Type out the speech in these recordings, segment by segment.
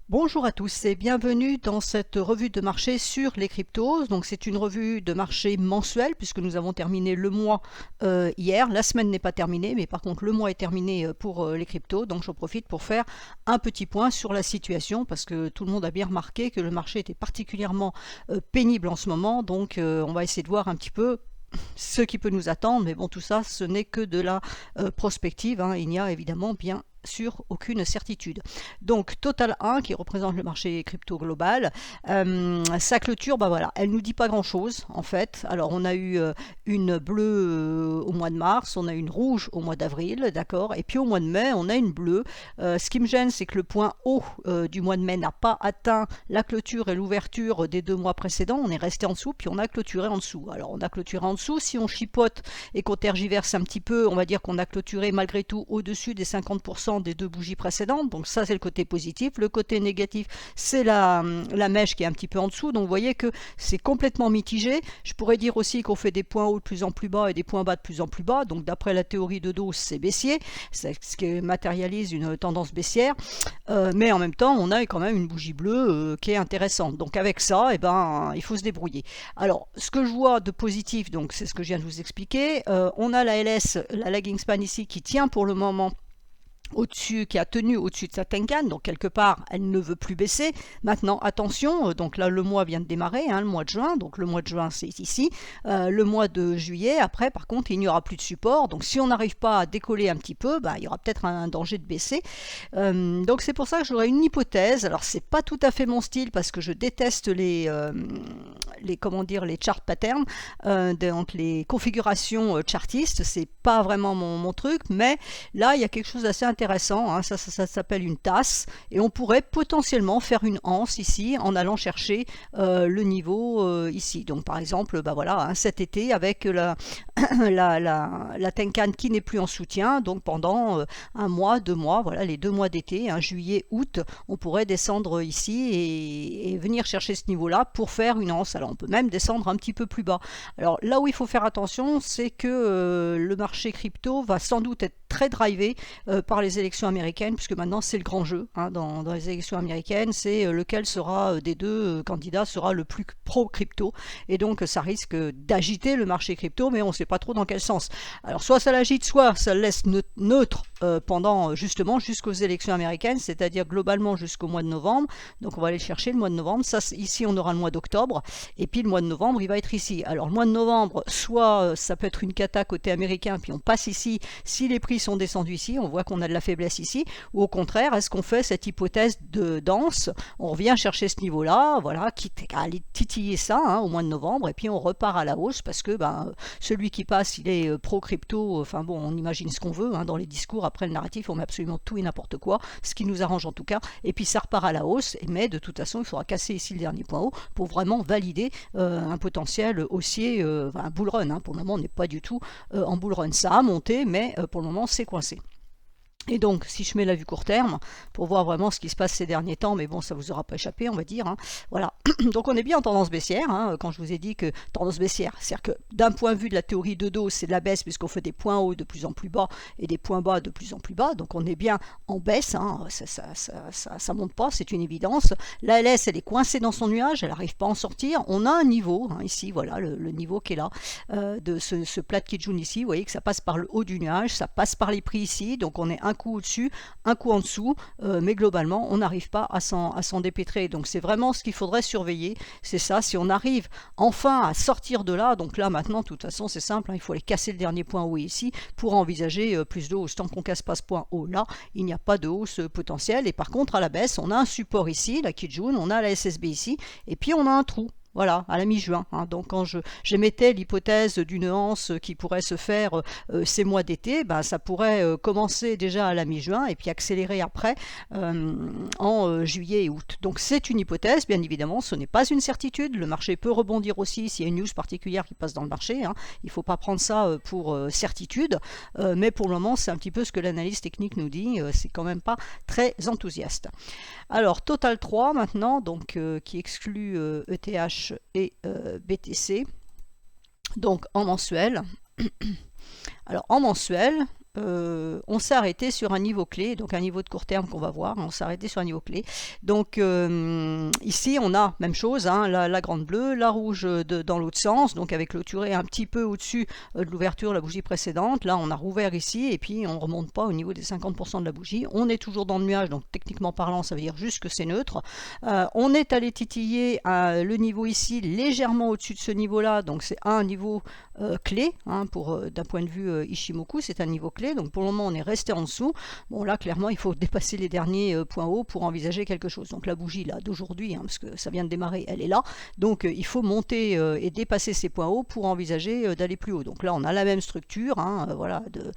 Bonjour à tous et bienvenue dans cette revue de marché sur les cryptos. Donc c'est une revue de marché mensuelle puisque nous avons terminé le mois hier. La semaine n'est pas terminée, mais par contre le mois est terminé pour les cryptos. Donc j'en profite pour faire un petit point sur la situation parce que tout le monde a bien remarqué que le marché était particulièrement pénible en ce moment. Donc on va essayer de voir un petit peu ce qui peut nous attendre, mais bon, tout ça, ce n'est que de la prospective, hein. Il n'y a évidemment bien sûr aucune certitude. Donc Total 1 qui représente le marché crypto global, sa clôture, bah voilà, elle nous dit pas grand chose en fait. Alors on a eu une bleue au mois de mars, on a une rouge au mois d'avril, d'accord, et puis au mois de mai on a une bleue. Ce qui me gêne, c'est que le point haut du mois de mai n'a pas atteint la clôture et l'ouverture des 2 mois précédents. On est resté en dessous, puis on a clôturé en dessous. Alors on a clôturé en dessous, si on chipote et qu'on tergiverse un petit peu, on va dire qu'on a clôturé malgré tout au-dessus des 50% des 2 bougies précédentes. Donc ça c'est le côté positif. Le côté négatif, c'est la mèche qui est un petit peu en dessous. Donc vous voyez que c'est complètement mitigé. Je pourrais dire aussi qu'on fait des points hauts de plus en plus bas et des points bas de plus en plus bas. Donc d'après la théorie de Dawes, c'est baissier, c'est ce qui matérialise une tendance baissière. Mais en même temps, on a quand même une bougie bleue qui est intéressante. Donc avec ça, eh ben, il faut se débrouiller. Alors, ce que je vois de positif, donc c'est ce que je viens de vous expliquer. On a la LS, la lagging span ici, qui tient pour le moment au-dessus, qui a tenu au-dessus de sa Tenkan, donc quelque part elle ne veut plus baisser. Maintenant attention, donc là le mois vient de démarrer, hein, le mois de juin, donc le mois de juin c'est ici, le mois de juillet, après par contre il n'y aura plus de support, donc si on n'arrive pas à décoller un petit peu, bah, il y aura peut-être un danger de baisser. Donc c'est pour ça que j'aurais une hypothèse. Alors c'est pas tout à fait mon style parce que je déteste les comment dire, les chart patterns, donc les configurations chartistes, c'est pas vraiment mon truc, mais là il y a quelque chose d'assez intéressant, hein. Ça s'appelle une tasse et on pourrait potentiellement faire une anse ici en allant chercher le niveau ici. Donc par exemple, bah voilà, hein, cet été avec la Tenkan qui n'est plus en soutien, donc pendant un mois, 2 mois, voilà les 2 mois d'été, hein, juillet, août, on pourrait descendre ici et venir chercher ce niveau-là pour faire une anse. Alors on peut même descendre un petit peu plus bas. Alors là où il faut faire attention, c'est que le marché crypto va sans doute être très drivé par les élections américaines, puisque maintenant c'est le grand jeu, hein, dans les élections américaines, c'est lequel sera des deux candidats sera le plus pro-crypto, et donc ça risque d'agiter le marché crypto, mais on ne sait pas trop dans quel sens. Alors soit ça l'agite, soit ça le laisse neutre pendant justement jusqu'aux élections américaines, c'est-à-dire globalement jusqu'au mois de novembre. Donc on va aller chercher le mois de novembre. Ça, ici on aura le mois d'octobre, et puis le mois de novembre il va être ici. Alors le mois de novembre, soit ça peut être une cata côté américain, puis on passe ici, si les prix sont descendus ici, on voit qu'on a de la faiblesse ici, ou au contraire, est-ce qu'on fait cette hypothèse de danse, on revient chercher ce niveau-là, voilà, quitte à aller titiller ça, hein, au mois de novembre, et puis on repart à la hausse, parce que ben, celui qui passe, il est pro-crypto, enfin bon, on imagine ce qu'on veut, hein, dans les discours, après le narratif, on met absolument tout et n'importe quoi, ce qui nous arrange en tout cas, et puis ça repart à la hausse, mais de toute façon, il faudra casser ici le dernier point haut pour vraiment valider un potentiel haussier, un bull run, hein. Pour le moment, on n'est pas du tout en bull run. Ça a monté, mais pour le moment, c'est coincé. Et donc, si je mets la vue court terme, pour voir vraiment ce qui se passe ces derniers temps, mais bon, ça vous aura pas échappé, on va dire, hein. Voilà. Donc, on est bien en tendance baissière, hein, quand je vous ai dit que tendance baissière, c'est-à-dire que d'un point de vue de la théorie de Dawes, c'est de la baisse puisqu'on fait des points hauts de plus en plus bas et des points bas de plus en plus bas. Donc, on est bien en baisse, hein. Ça monte pas, c'est une évidence. La LS, elle est coincée dans son nuage, elle n'arrive pas à en sortir. On a un niveau, hein, ici, voilà, le niveau qui est là, de ce plat de Kijun ici. Vous voyez que ça passe par le haut du nuage, ça passe par les prix ici. Donc, on est un coup au-dessus, un coup en dessous, mais globalement on n'arrive pas à s'en dépêtrer. Donc c'est vraiment ce qu'il faudrait surveiller, c'est ça, si on arrive enfin à sortir de là, donc là maintenant de toute façon c'est simple, hein, il faut aller casser le dernier point haut ici pour envisager plus de hausse. Tant qu'on casse pas ce point haut là, il n'y a pas de hausse potentielle, et par contre à la baisse on a un support ici, la Kijun, on a la SSB ici, et puis on a un trou. Voilà, à la mi-juin, hein. Donc quand j'émettais l'hypothèse d'une anse qui pourrait se faire ces mois d'été, ben, ça pourrait commencer déjà à la mi-juin et puis accélérer après en juillet et août. Donc c'est une hypothèse, bien évidemment, ce n'est pas une certitude. Le marché peut rebondir aussi s'il y a une news particulière qui passe dans le marché, hein. Il ne faut pas prendre ça pour certitude, mais pour le moment c'est un petit peu ce que l'analyse technique nous dit, c'est quand même pas très enthousiaste. Alors Total 3 maintenant, donc qui exclut ETH et BTC, donc en mensuel. Alors en mensuel, on s'est arrêté sur un niveau clé, donc un niveau de court terme qu'on va voir, on s'est arrêté sur un niveau clé. Donc ici on a même chose, hein, la grande bleue, la rouge dans l'autre sens, donc avec clôturé un petit peu au-dessus de l'ouverture de la bougie précédente. Là on a rouvert ici et puis on ne remonte pas au niveau des 50% de la bougie. On est toujours dans le nuage, donc techniquement parlant ça veut dire juste que c'est neutre. On est allé titiller le niveau ici légèrement au-dessus de ce niveau-là, donc c'est un niveau clé, hein, d'un point de vue Ishimoku, c'est un niveau clé, donc pour le moment on est resté en dessous. Bon là clairement il faut dépasser les derniers points hauts pour envisager quelque chose. Donc la bougie là d'aujourd'hui, hein, parce que ça vient de démarrer, elle est là, donc il faut monter et dépasser ces points hauts pour envisager d'aller plus haut. Donc là on a la même structure, hein, voilà, de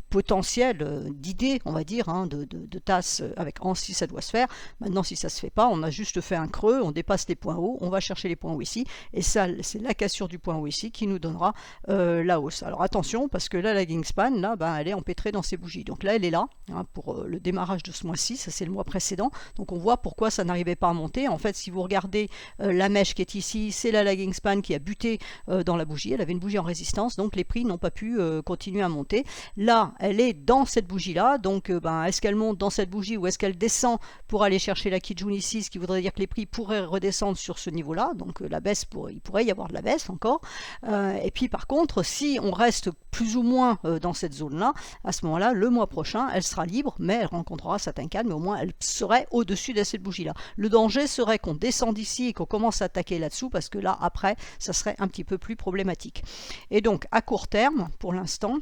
potentiel, d'idées on va dire, hein, de tasses avec en si ça doit se faire. Maintenant si ça se fait pas, on a juste fait un creux, on dépasse les points hauts, on va chercher les points hauts ici, et ça c'est la cassure du point haut ici qui nous donnera la hausse. Alors attention, parce que là la lagging span, là, ben, elle est empêtrée dans ses bougies. Donc là elle est là, hein, pour le démarrage de ce mois-ci, ça c'est le mois précédent. Donc on voit pourquoi ça n'arrivait pas à monter. En fait si vous regardez la mèche qui est ici, c'est la lagging span qui a buté dans la bougie. Elle avait une bougie en résistance, donc les prix n'ont pas pu continuer à monter. Là elle est dans cette bougie là, donc ben, est-ce qu'elle monte dans cette bougie ou est-ce qu'elle descend pour aller chercher la Kijun ici, ce qui voudrait dire que les prix pourraient redescendre sur ce niveau là, donc la baisse, il pourrait y avoir de la baisse encore. Et puis par contre si on reste plus ou moins dans cette zone là, à ce moment là le mois prochain elle sera libre, mais elle rencontrera certains calmes, mais au moins elle serait au-dessus de cette bougie là. Le danger serait qu'on descende ici et qu'on commence à attaquer là-dessous, parce que là après ça serait un petit peu plus problématique. Et donc à court terme pour l'instant,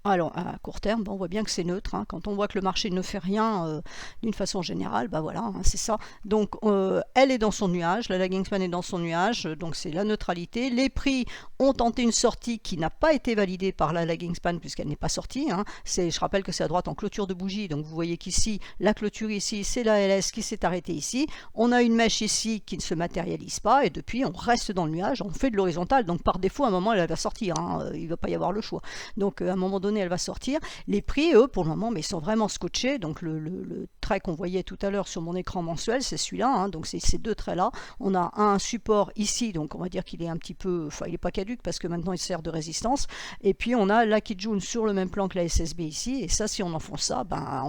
alors à court terme, on voit bien que c'est neutre, hein. Quand on voit que le marché ne fait rien d'une façon générale, voilà, hein, c'est ça. Donc elle est dans son nuage, la lagging span est dans son nuage, donc c'est la neutralité. Les prix ont tenté une sortie qui n'a pas été validée par la lagging span puisqu'elle n'est pas sortie, hein. Je rappelle que c'est à droite en clôture de bougie, donc vous voyez qu'ici, la clôture ici, c'est la LS qui s'est arrêtée ici. On a une mèche ici qui ne se matérialise pas, et depuis on reste dans le nuage, on fait de l'horizontale, donc par défaut à un moment elle va sortir, hein, il ne va pas y avoir le choix. Donc à un moment donné elle va sortir. Les prix, eux, pour le moment, mais ils sont vraiment scotchés. Donc le trait qu'on voyait tout à l'heure sur mon écran mensuel, c'est celui-là, hein. Donc c'est ces deux traits-là. On a un support ici, donc on va dire qu'il est un petit peu, enfin il n'est pas caduque parce que maintenant il sert de résistance. Et puis on a la Kijun sur le même plan que la SSB ici. Et ça, si on enfonce ça, ben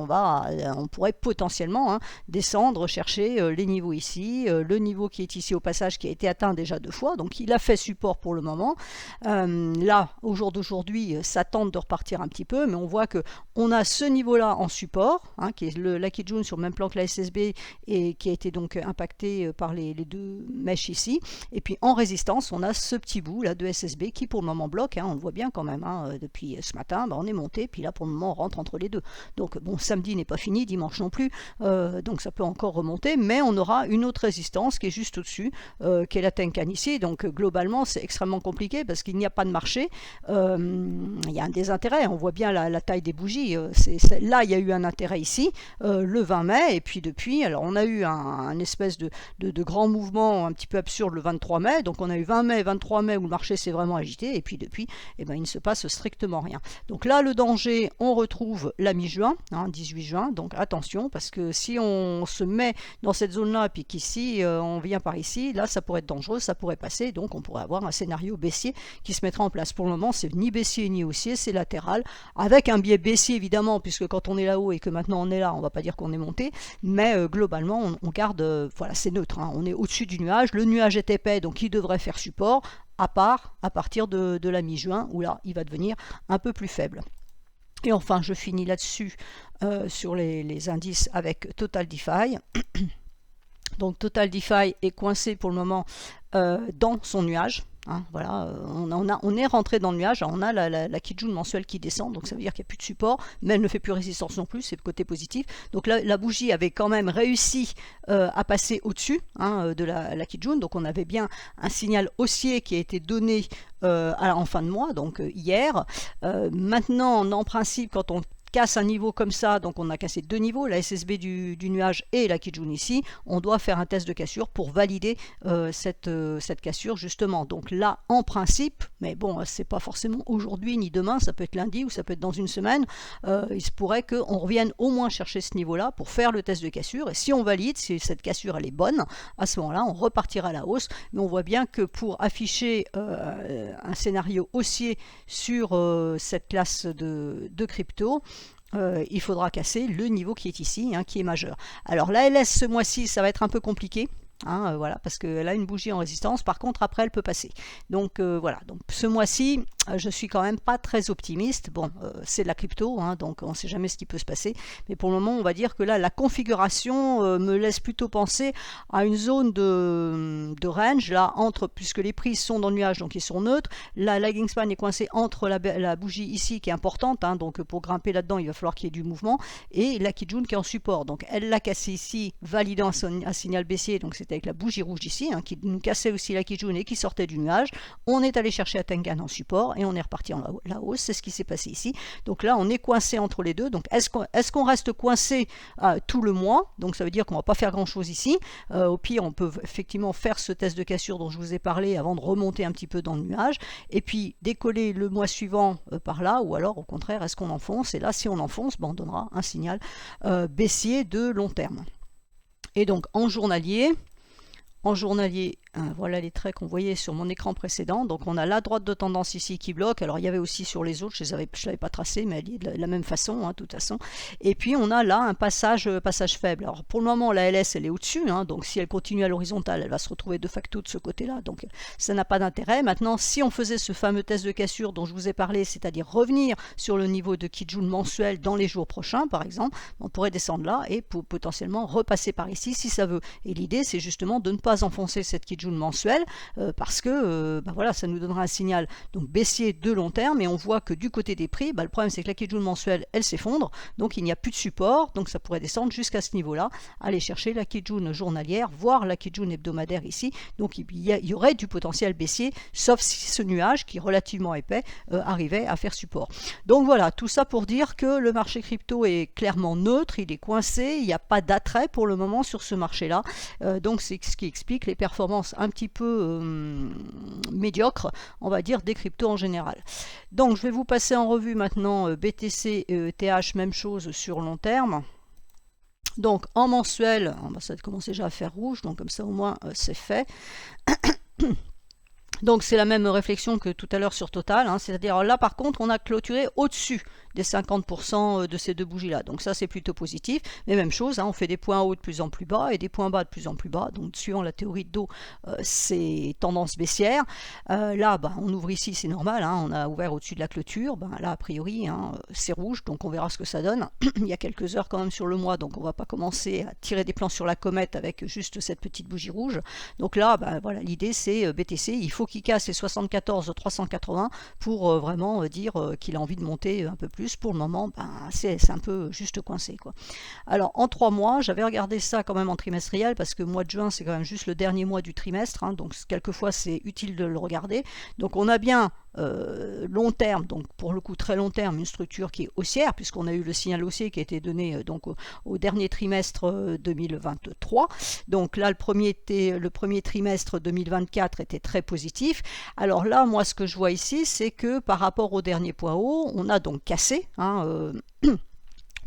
on pourrait potentiellement, hein, descendre, chercher les niveaux ici, le niveau qui est ici au passage qui a été atteint déjà 2 fois. Donc il a fait support pour le moment. Là, au jour d'aujourd'hui, ça tente de repartir un petit peu, mais on voit que on a ce niveau-là en support, hein, qui est la Kijun sur le même plan que la SSB et qui a été donc impacté par les deux mèches ici. Et puis en résistance, on a ce petit bout là de SSB qui pour le moment bloque, hein, on le voit bien quand même, hein, depuis ce matin, on est monté, puis là pour le moment on rentre entre les deux. Donc bon, samedi n'est pas fini, dimanche non plus, donc ça peut encore remonter, mais on aura une autre résistance qui est juste au-dessus, qui est la Tenkan ici. Donc globalement c'est extrêmement compliqué parce qu'il n'y a pas de marché, il y a un désintérêt. On voit bien la taille des bougies. Là, il y a eu un intérêt ici, le 20 mai, et puis depuis, alors on a eu un espèce de grand mouvement un petit peu absurde le 23 mai, donc on a eu 20 mai, 23 mai où le marché s'est vraiment agité, et puis depuis, il ne se passe strictement rien. Donc là, le danger, on retrouve la mi-juin, hein, 18 juin, donc attention, parce que si on se met dans cette zone-là, et puis qu'ici, on vient par ici, là, ça pourrait être dangereux, ça pourrait passer, donc on pourrait avoir un scénario baissier qui se mettra en place. Pour le moment, c'est ni baissier ni haussier, c'est latéral, avec un biais baissier évidemment, puisque quand on est là-haut et que maintenant on est là, on ne va pas dire qu'on est monté, mais globalement on garde, voilà, c'est neutre, hein, on est au-dessus du nuage, le nuage est épais, donc il devrait faire support, à partir de la mi-juin, où là il va devenir un peu plus faible. Et enfin je finis là-dessus sur les indices avec Total DeFi. Donc Total DeFi est coincé pour le moment dans son nuage. Hein, voilà, on est rentré dans le nuage, on a la Kijun mensuelle qui descend, donc ça veut dire qu'il n'y a plus de support, mais elle ne fait plus résistance non plus, c'est le côté positif. Donc là, la bougie avait quand même réussi à passer au-dessus, hein, de la Kijun, donc on avait bien un signal haussier qui a été donné en fin de mois, donc hier. Maintenant, en principe, quand on casse un niveau comme ça, donc on a cassé deux niveaux, la SSB du nuage et la Kijun ici, on doit faire un test de cassure pour valider cette cassure justement. Donc là, en principe, mais bon, c'est pas forcément aujourd'hui ni demain, ça peut être lundi ou ça peut être dans une semaine, il se pourrait qu'on revienne au moins chercher ce niveau-là pour faire le test de cassure, et si on valide, si cette cassure elle est bonne, à ce moment-là, on repartira à la hausse, mais on voit bien que pour afficher un scénario haussier sur cette classe de crypto, il faudra casser le niveau qui est ici, hein, qui est majeur. Alors la LS ce mois-ci, ça va être un peu compliqué. Hein, voilà, parce qu'elle a une bougie en résistance, par contre après elle peut passer. Donc voilà, donc ce mois-ci, je suis quand même pas très optimiste. Bon, c'est de la crypto, hein, donc on ne sait jamais ce qui peut se passer. Mais pour le moment, on va dire que là, la configuration me laisse plutôt penser à une zone de range, là, puisque les prix sont dans le nuage, donc ils sont neutres. La lagging span est coincée entre la bougie ici, qui est importante, hein, donc pour grimper là-dedans, il va falloir qu'il y ait du mouvement, et la Kijun qui est en support. Donc elle l'a cassé ici, validant un signal baissier, donc c'est avec la bougie rouge ici, hein, qui nous cassait aussi la Kijun et qui sortait du nuage. On est allé chercher à Tenkan en support et on est reparti en la hausse. C'est ce qui s'est passé ici. Donc là, on est coincé entre les deux. Donc est-ce qu'on reste coincé tout le mois? Donc ça veut dire qu'on ne va pas faire grand-chose ici. Au pire, on peut effectivement faire ce test de cassure dont je vous ai parlé avant de remonter un petit peu dans le nuage et puis décoller le mois suivant par là, ou alors au contraire, est-ce qu'on enfonce? Et là, si on enfonce, on donnera un signal baissier de long terme. Et donc en journalier, voilà les traits qu'on voyait sur mon écran précédent. Donc on a la droite de tendance ici qui bloque. Alors il y avait aussi sur les autres, je ne l'avais pas tracé, mais elle est de la même façon, hein, de toute façon. Et puis on a là un passage faible. Alors pour le moment, la LS elle est au-dessus, hein, donc si elle continue à l'horizontale, elle va se retrouver de facto de ce côté-là. Donc ça n'a pas d'intérêt. Maintenant, si on faisait ce fameux test de cassure dont je vous ai parlé, c'est-à-dire revenir sur le niveau de Kijun mensuel dans les jours prochains, par exemple, on pourrait descendre là et potentiellement repasser par ici si ça veut. Et l'idée, c'est justement de ne pas enfoncer cette Kijun mensuelle parce que voilà, ça nous donnera un signal donc baissier de long terme, et on voit que du côté des prix, le problème c'est que la Kijun mensuelle elle s'effondre, donc il n'y a plus de support, donc ça pourrait descendre jusqu'à ce niveau là, aller chercher la Kijun journalière, voire la Kijun hebdomadaire ici, donc il y aurait du potentiel baissier, sauf si ce nuage qui est relativement épais arrivait à faire support. Donc voilà, tout ça pour dire que le marché crypto est clairement neutre, il est coincé, il n'y a pas d'attrait pour le moment sur ce marché là, donc c'est ce qui explique les performances un petit peu médiocres, on va dire, des cryptos en général. Donc je vais vous passer en revue maintenant BTC et ETH, même chose sur long terme. Donc en mensuel, ça commence déjà à faire rouge, donc comme ça au moins c'est fait. Donc c'est la même réflexion que tout à l'heure sur Total, hein, c'est-à-dire là par contre on a clôturé au-dessus des 50% de ces deux bougies là, donc ça c'est plutôt positif, mais même chose, hein, on fait des points hauts de plus en plus bas et des points bas de plus en plus bas, donc suivant la théorie de dos c'est tendance baissière. Là on ouvre ici, c'est normal, hein, on a ouvert au-dessus de la clôture, là a priori hein, c'est rouge, donc on verra ce que ça donne. Il y a quelques heures quand même sur le mois, donc on va pas commencer à tirer des plans sur la comète avec juste cette petite bougie rouge. Donc là voilà, l'idée c'est BTC, il faut qu'il casse les 74 380 pour vraiment dire qu'il a envie de monter un peu plus. Pour le moment, c'est un peu juste coincé, quoi. Alors en 3 mois, j'avais regardé ça quand même en trimestriel, parce que le mois de juin c'est quand même juste le dernier mois du trimestre, hein, donc quelquefois c'est utile de le regarder. Donc on a bien long terme, donc pour le coup très long terme, une structure qui est haussière, puisqu'on a eu le signal haussier qui a été donné donc au dernier trimestre 2023. Donc là le premier trimestre 2024 était très positif. Alors là moi ce que je vois ici, c'est que par rapport au dernier point haut, on a donc cassé, hein,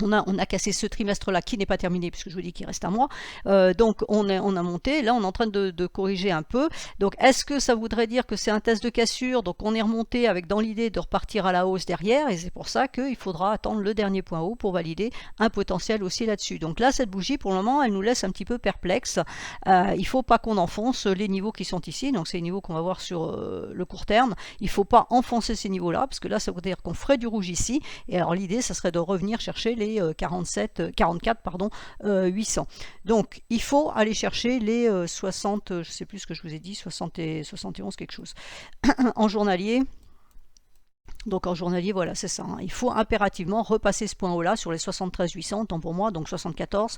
on a cassé ce trimestre-là qui n'est pas terminé, puisque je vous dis qu'il reste un mois. Donc on a monté, là on est en train de corriger un peu. Donc est-ce que ça voudrait dire que c'est un test de cassure? Donc on est remonté avec dans l'idée de repartir à la hausse derrière, et c'est pour ça qu'il faudra attendre le dernier point haut pour valider un potentiel aussi là-dessus. Donc là cette bougie pour le moment elle nous laisse un petit peu perplexe. Il ne faut pas qu'on enfonce les niveaux qui sont ici, donc c'est les niveaux qu'on va voir sur le court terme. Il ne faut pas enfoncer ces niveaux-là, parce que là ça veut dire qu'on ferait du rouge ici, et alors l'idée ça serait de revenir chercher les 800. Donc il faut aller chercher les 60, je sais plus ce que je vous ai dit, 60 et 71 quelque chose. En journalier, Donc en journalier, voilà, c'est ça, hein. Il faut impérativement repasser ce point haut là sur les 73 800, tant pour moi, donc 74.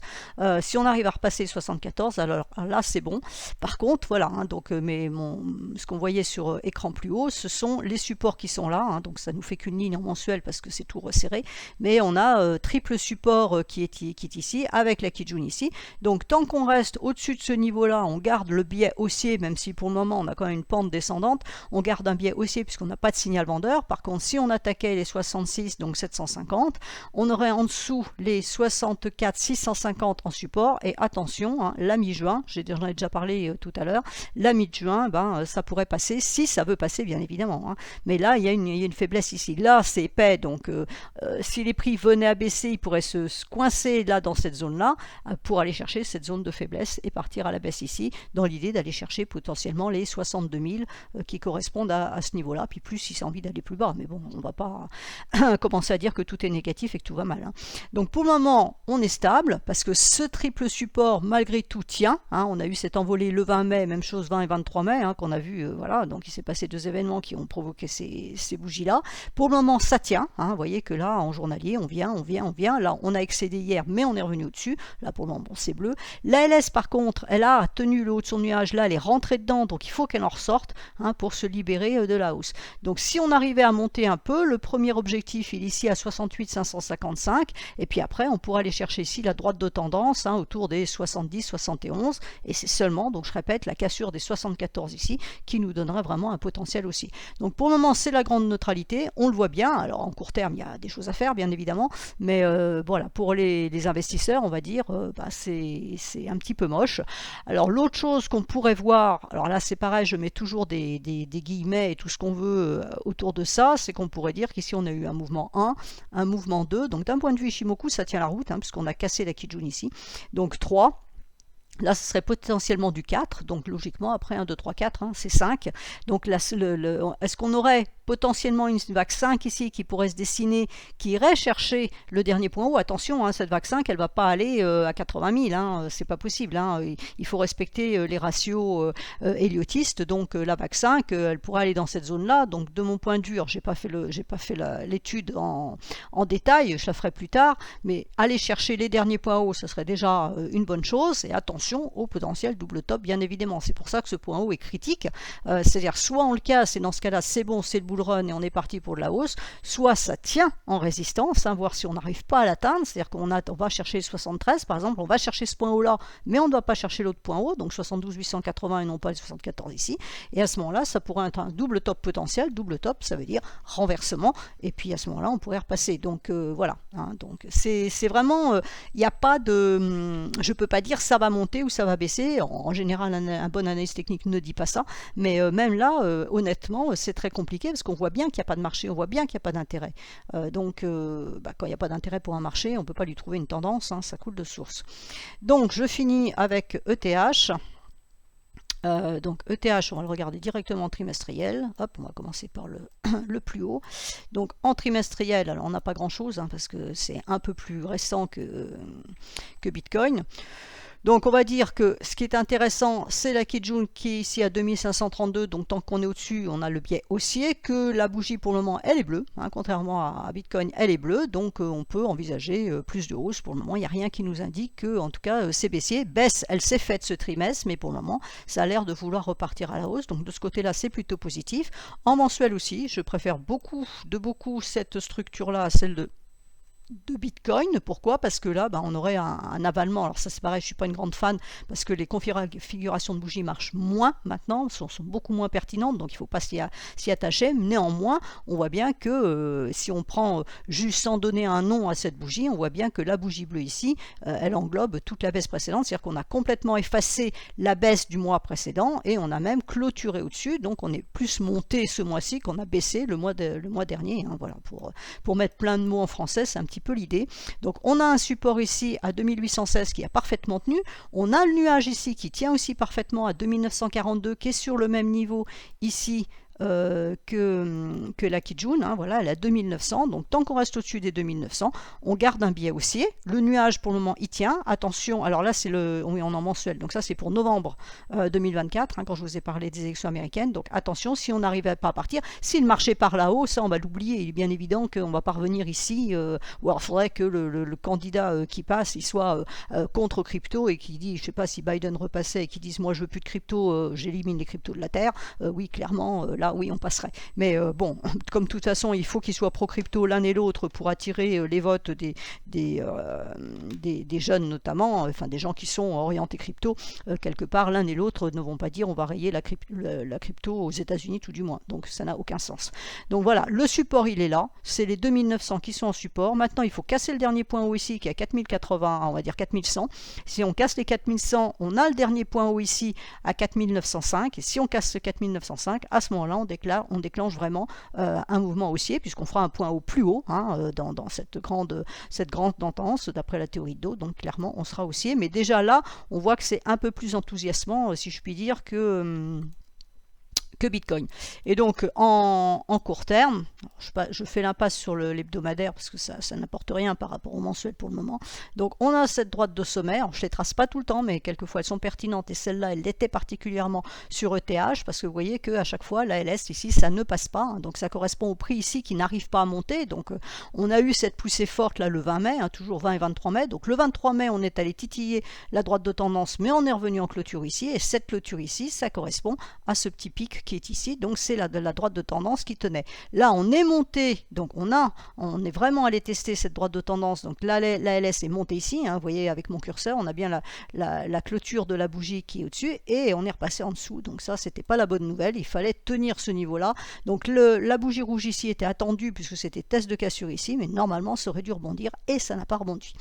Si on arrive à repasser 74, alors là c'est bon. Par contre, voilà, hein, donc ce qu'on voyait sur écran plus haut, ce sont les supports qui sont là, hein, donc ça nous fait qu'une ligne en mensuel parce que c'est tout resserré, mais on a triple support qui est ici, avec la Kijun ici. Donc tant qu'on reste au-dessus de ce niveau-là, on garde le biais haussier, même si pour le moment on a quand même une pente descendante, on garde un biais haussier puisqu'on n'a pas de signal vendeur. Par contre, si on attaquait les 66, donc 750, on aurait en dessous les 64 650 en support. Et attention, hein, la mi-juin, j'en ai déjà parlé tout à l'heure, la mi-juin, ça pourrait passer, si ça veut passer bien évidemment, hein. Mais là, il y a une faiblesse ici. Là, c'est épais, donc si les prix venaient à baisser, ils pourraient se coincer là dans cette zone-là pour aller chercher cette zone de faiblesse et partir à la baisse ici, dans l'idée d'aller chercher potentiellement les 62 000 qui correspondent à ce niveau-là. Puis plus si c'est envie d'aller plus bas, mais bon, on va pas commencer à dire que tout est négatif et que tout va mal, hein. Donc pour le moment, on est stable parce que ce triple support, malgré tout, tient, hein. On a eu cette envolée le 20 mai, même chose 20 et 23 mai, hein, qu'on a vu, voilà, donc il s'est passé deux événements qui ont provoqué ces bougies-là. Pour le moment, ça tient, hein. Vous voyez que là, en journalier, on vient. Là, on a excédé hier, mais on est revenu au-dessus. Là, pour le moment, bon, c'est bleu. La LS, par contre, elle a tenu le haut de son nuage. Là, elle est rentrée dedans, donc il faut qu'elle en ressorte, hein, pour se libérer de la hausse. Donc si on arrivait à monter un peu, le premier objectif il est ici à 68 555, et puis après on pourra aller chercher ici la droite de tendance, hein, autour des 70 71, et c'est seulement, donc je répète, la cassure des 74 ici qui nous donnerait vraiment un potentiel aussi. Donc pour le moment c'est la grande neutralité, on le voit bien. Alors en court terme il y a des choses à faire bien évidemment, mais voilà, pour les investisseurs on va dire c'est un petit peu moche. Alors l'autre chose qu'on pourrait voir, alors là c'est pareil, je mets toujours des guillemets et tout ce qu'on veut autour de ça, c'est qu'on pourrait dire qu'ici on a eu un mouvement 1, un mouvement 2, donc d'un point de vue Ishimoku ça tient la route, hein, puisqu'on a cassé la Kijun ici, donc 3. Là, ce serait potentiellement du 4, donc logiquement, après 1, 2, 3, 4, hein, c'est 5. Donc là, est-ce qu'on aurait potentiellement une vague 5 ici qui pourrait se dessiner, qui irait chercher le dernier point haut? Attention, hein, cette vague 5, elle ne va pas aller à 80 000, hein, c'est pas possible, hein. Il faut respecter les ratios héliotistes, donc la vague 5, elle pourrait aller dans cette zone-là. Donc de mon point de vue, j'ai pas fait l'étude en détail, je la ferai plus tard, mais aller chercher les derniers points hauts, ce serait déjà une bonne chose, et attention au potentiel double top, bien évidemment. C'est pour ça que ce point haut est critique, c'est-à-dire soit on le casse et dans ce cas-là c'est bon, c'est le bull run et on est parti pour de la hausse, soit ça tient en résistance, hein, voir si on n'arrive pas à l'atteindre, c'est-à-dire qu'on va chercher le 73 par exemple, on va chercher ce point haut là, mais on ne doit pas chercher l'autre point haut, donc 72 880 et non pas le 74 ici, et à ce moment-là ça pourrait être un double top potentiel. Double top ça veut dire renversement, et puis à ce moment-là on pourrait repasser. Donc voilà, hein, donc c'est vraiment, il n'y a pas de, je peux pas dire ça va monter ou ça va baisser. En général, un bon analyse technique ne dit pas ça, mais même là, honnêtement, c'est très compliqué parce qu'on voit bien qu'il n'y a pas de marché, on voit bien qu'il n'y a pas d'intérêt. Donc, quand il n'y a pas d'intérêt pour un marché, on ne peut pas lui trouver une tendance, hein, ça coule de source. Donc, je finis avec ETH. Donc ETH, on va le regarder directement en trimestriel. Hop, on va commencer par le plus haut. Donc en trimestriel, alors on n'a pas grand chose, hein, parce que c'est un peu plus récent que Bitcoin. Donc on va dire que ce qui est intéressant, c'est la Kijun qui est ici à 2532, donc tant qu'on est au-dessus, on a le biais haussier, que la bougie pour le moment, elle est bleue, hein, contrairement à Bitcoin, elle est bleue, donc on peut envisager plus de hausse. Pour le moment, il n'y a rien qui nous indique que, en tout cas, c'est baissier. Baisse, elle s'est faite ce trimestre, mais pour le moment, ça a l'air de vouloir repartir à la hausse, donc de ce côté-là, c'est plutôt positif. En mensuel aussi, je préfère beaucoup cette structure-là à celle de Bitcoin. Pourquoi? Parce que là, on aurait un avalement. Alors ça c'est pareil, je ne suis pas une grande fan parce que les configurations de bougies marchent moins maintenant, sont beaucoup moins pertinentes, donc il ne faut pas s'y attacher. Néanmoins, on voit bien que si on prend juste sans donner un nom à cette bougie, on voit bien que la bougie bleue ici, elle englobe toute la baisse précédente, c'est-à-dire qu'on a complètement effacé la baisse du mois précédent et on a même clôturé au-dessus, donc on est plus monté ce mois-ci qu'on a baissé le mois dernier, hein, voilà, pour mettre plein de mots en français, c'est un petit peu l'idée. Donc on a un support ici à 2816 qui a parfaitement tenu, on a le nuage ici qui tient aussi parfaitement à 2942 qui est sur le même niveau ici que la Kijun, hein, voilà, elle est à 2900, donc tant qu'on reste au-dessus des 2900, on garde un biais haussier. Le nuage pour le moment il tient, attention, alors là c'est oui, on est en mensuel, donc ça c'est pour novembre 2024, hein, quand je vous ai parlé des élections américaines, donc attention, si on n'arrive pas à partir, si le marché part là-haut, ça on va l'oublier, il est bien évident qu'on va pas revenir ici, ou alors il faudrait que le candidat qui passe, il soit contre crypto et qui dit, je sais pas, si Biden repassait et qui dise moi je veux plus de crypto, j'élimine les cryptos de la terre, oui clairement, là oui on passerait. Mais bon, comme de toute façon il faut qu'ils soient pro-crypto l'un et l'autre pour attirer les votes des jeunes notamment, enfin des gens qui sont orientés crypto, quelque part l'un et l'autre ne vont pas dire on va rayer la crypto aux États-Unis tout du moins, donc ça n'a aucun sens. Donc voilà, le support il est là, c'est les 2900 qui sont en support. Maintenant il faut casser le dernier point haut ici qui est à 4080, on va dire 4100. Si on casse les 4100, on a le dernier point haut ici à 4905, et si on casse ce 4905, à ce moment-là on déclenche vraiment un mouvement haussier, puisqu'on fera un point haut plus haut, hein, dans cette grande tendance d'après la théorie de dos, donc clairement on sera haussier, mais déjà là on voit que c'est un peu plus enthousiasmant, si je puis dire, que Bitcoin. Et donc en court terme, je fais l'impasse sur l'hebdomadaire parce que ça n'apporte rien par rapport au mensuel pour le moment. Donc on a cette droite de sommaire, je ne les trace pas tout le temps, mais quelquefois elles sont pertinentes, et celle-là elle l'était particulièrement sur ETH, parce que vous voyez qu'à chaque fois la LS ici ça ne passe pas, hein, donc ça correspond au prix ici qui n'arrive pas à monter. Donc on a eu cette poussée forte là le 20 mai, hein, toujours 20 et 23 mai, donc le 23 mai on est allé titiller la droite de tendance, mais on est revenu en clôture ici, et cette clôture ici ça correspond à ce petit pic qui est ici, donc c'est la droite de tendance qui tenait. Là on est monté, donc on est vraiment allé tester cette droite de tendance, donc la LS est montée ici, hein, vous voyez avec mon curseur, on a bien la clôture de la bougie qui est au-dessus, et on est repassé en dessous, donc ça c'était pas la bonne nouvelle, il fallait tenir ce niveau-là. Donc la bougie rouge ici était attendue puisque c'était test de cassure ici, mais normalement ça aurait dû rebondir, et ça n'a pas rebondi.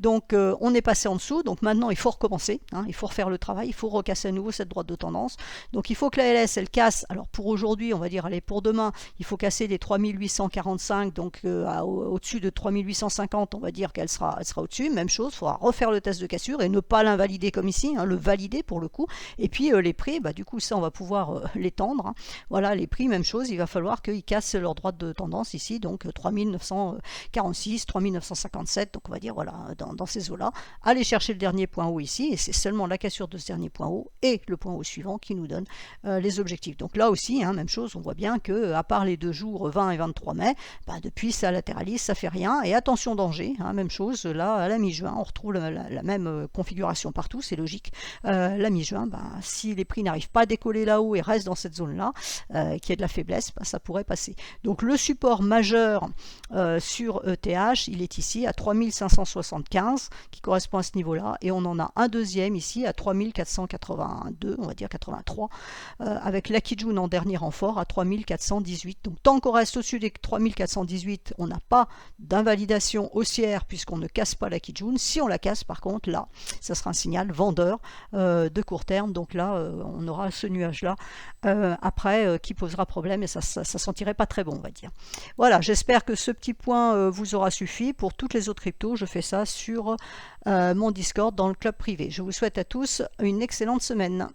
Donc on est passé en dessous, donc maintenant il faut recommencer, hein, il faut refaire le travail, il faut recasser à nouveau cette droite de tendance. Donc il faut que la LS elle casse, alors pour aujourd'hui on va dire, allez pour demain, il faut casser les 3845, donc au-dessus de 3850 on va dire qu'elle sera au-dessus, même chose, il faudra refaire le test de cassure et ne pas l'invalider comme ici, hein, le valider pour le coup. Et puis les prix, du coup ça on va pouvoir l'étendre, hein. Voilà, les prix, même chose, il va falloir qu'ils cassent leur droite de tendance ici, donc 3946, 3957, donc on va dire voilà, dans ces eaux là, aller chercher le dernier point haut ici, et c'est seulement la cassure de ce dernier point haut et le point haut suivant qui nous donne les objectifs. Donc là aussi, hein, même chose, on voit bien que à part les 2 jours 20 et 23 mai, depuis ça latéralise, ça fait rien, et attention danger, hein, même chose, là à la mi-juin, on retrouve la même configuration partout, c'est logique. La mi-juin, si les prix n'arrivent pas à décoller là-haut et restent dans cette zone-là, qui est de la faiblesse, ça pourrait passer. Donc le support majeur sur ETH, il est ici à 3575, qui correspond à ce niveau-là, et on en a un deuxième ici à 3482, on va dire 83, avec la Kijun en dernier renfort à 3418. Donc tant qu'on reste au-dessus des 3418, on n'a pas d'invalidation haussière puisqu'on ne casse pas la Kijun. Si on la casse, par contre, là, ça sera un signal vendeur de court terme. Donc là, on aura ce nuage-là après qui posera problème, et ça sentirait pas très bon, on va dire. Voilà, j'espère que ce petit point vous aura suffi. Pour toutes les autres cryptos, je fais ça sur mon Discord dans le club privé. Je vous souhaite à tous une excellente semaine.